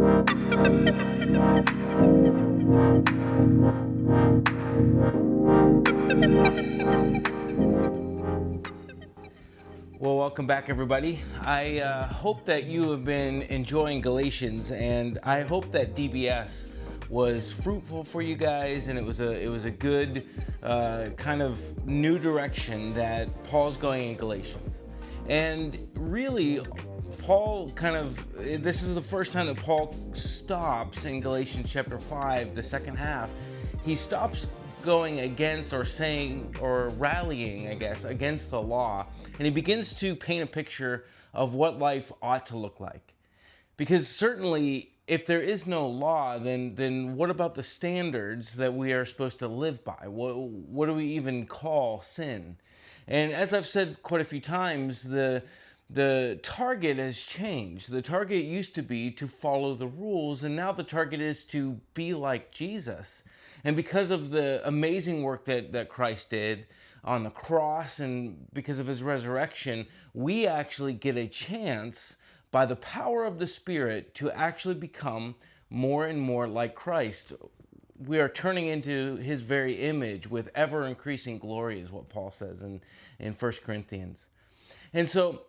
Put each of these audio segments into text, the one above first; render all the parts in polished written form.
Well, welcome back, everybody. I hope that you have been enjoying Galatians, and I hope that DBS was fruitful for you guys, and it was a good kind of new direction that Paul's going in Galatians. And really, this is the first time that Paul stops in Galatians chapter 5, the second half. He stops going against or saying or rallying, I guess, against the law. And he begins to paint a picture of what life ought to look like. Because certainly, if there is no law, then what about the standards that we are supposed to live by? What do we even call sin? And as I've said quite a few times, the target has changed. The target used to be to follow the rules, and now the target is to be like Jesus. And because of the amazing work that Christ did on the cross and because of his resurrection, we actually get a chance by the power of the Spirit to actually become more and more like Christ. We are turning into his very image with ever increasing glory, is what Paul says in 1 Corinthians. And so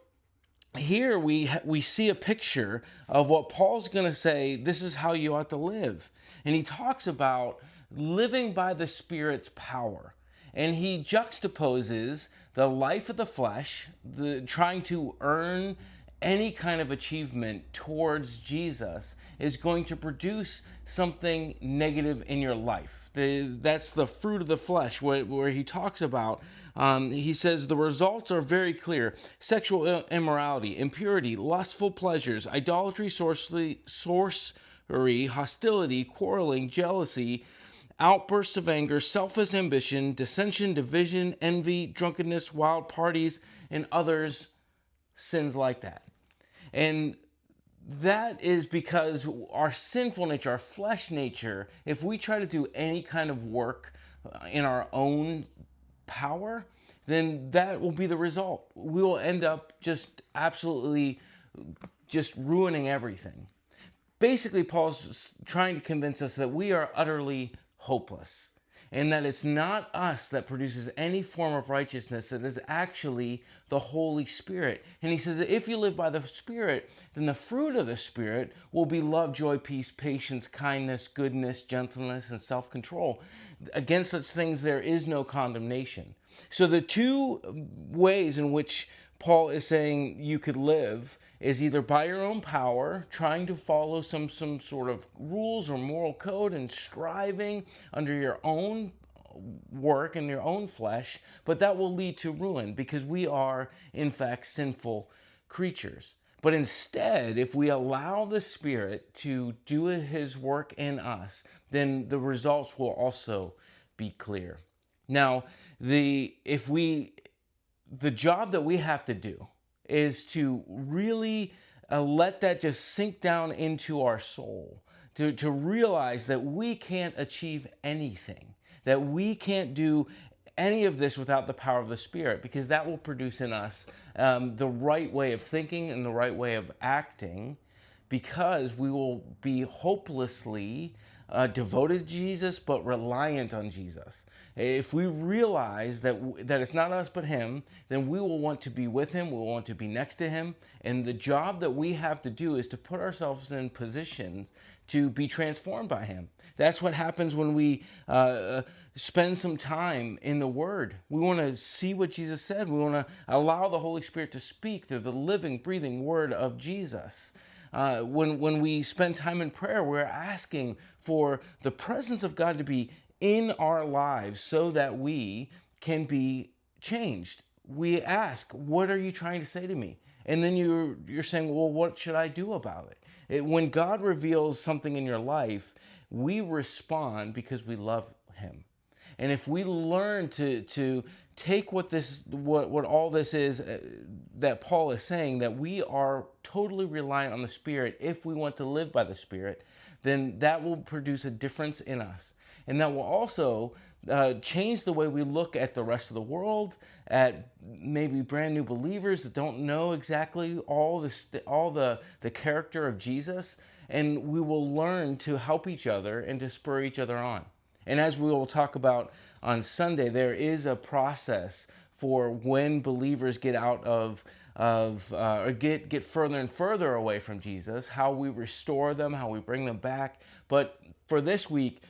here we see a picture of what Paul's going to say, this is how you ought to live. And he talks about living by the Spirit's power. And he juxtaposes the life of the flesh, the trying to earn any kind of achievement towards Jesus is going to produce something negative in your life. That's the fruit of the flesh, where he talks about, he says the results are very clear: sexual immorality, impurity, lustful pleasures, idolatry, sorcery, hostility, quarreling, jealousy, outbursts of anger, selfish ambition, dissension, division, envy, drunkenness, wild parties, and others sins like that. And that is because our sinful nature, our flesh nature, if we try to do any kind of work in our own power, then that will be the result. We will end up just absolutely just ruining everything. Basically, Paul's trying to convince us that we are utterly hopeless, and that it's not us that produces any form of righteousness. It is actually the Holy Spirit. And he says that if you live by the Spirit, then the fruit of the Spirit will be love, joy, peace, patience, kindness, goodness, gentleness, and self-control. Against such things there is no condemnation. So the two ways in which Paul is saying you could live is either by your own power, trying to follow some sort of rules or moral code and striving under your own work and your own flesh, but that will lead to ruin because we are, in fact, sinful creatures. But instead, if we allow the Spirit to do his work in us, then the results will also be clear. Now, the job that we have to do is to really let that just sink down into our soul, to realize that we can't achieve anything, that we can't do any of this without the power of the Spirit, because that will produce in us the right way of thinking and the right way of acting, because we will be hopelessly devoted to Jesus, but reliant on Jesus. If we realize that it's not us but him, then we will want to be with him, we will want to be next to him, and the job that we have to do is to put ourselves in positions to be transformed by him. That's what happens when we spend some time in the Word. We want to see what Jesus said. We want to allow the Holy Spirit to speak through the living, breathing Word of Jesus. When we spend time in prayer, we're asking for the presence of God to be in our lives so that we can be changed. We ask, what are you trying to say to me? And then you're saying, well, what should I do about it? When God reveals something in your life, we respond because we love him. And if we learn to take what all this is that Paul is saying, that we are totally reliant on the Spirit if we want to live by the Spirit, then that will produce a difference in us. And that will also change the way we look at the rest of the world, at maybe brand new believers that don't know exactly all the character of Jesus. and we will learn to help each other and to spur each other on. And as we will talk about on Sunday, there is a process for when believers get out or get further and further away from Jesus, how we restore them, how we bring them back. But for this week,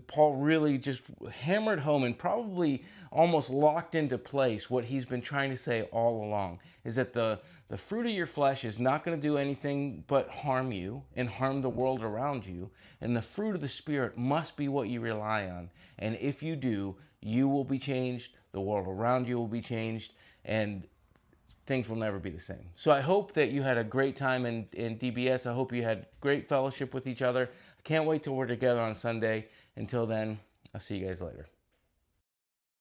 Paul really just hammered home and probably almost locked into place what he's been trying to say all along, is that the fruit of your flesh is not going to do anything but harm you and harm the world around you. And the fruit of the Spirit must be what you rely on. And if you do, you will be changed, the world around you will be changed, and things will never be the same. So I hope that you had a great time in DBS. I hope you had great fellowship with each other. I can't wait till we're together on Sunday. Until then, I'll see you guys later.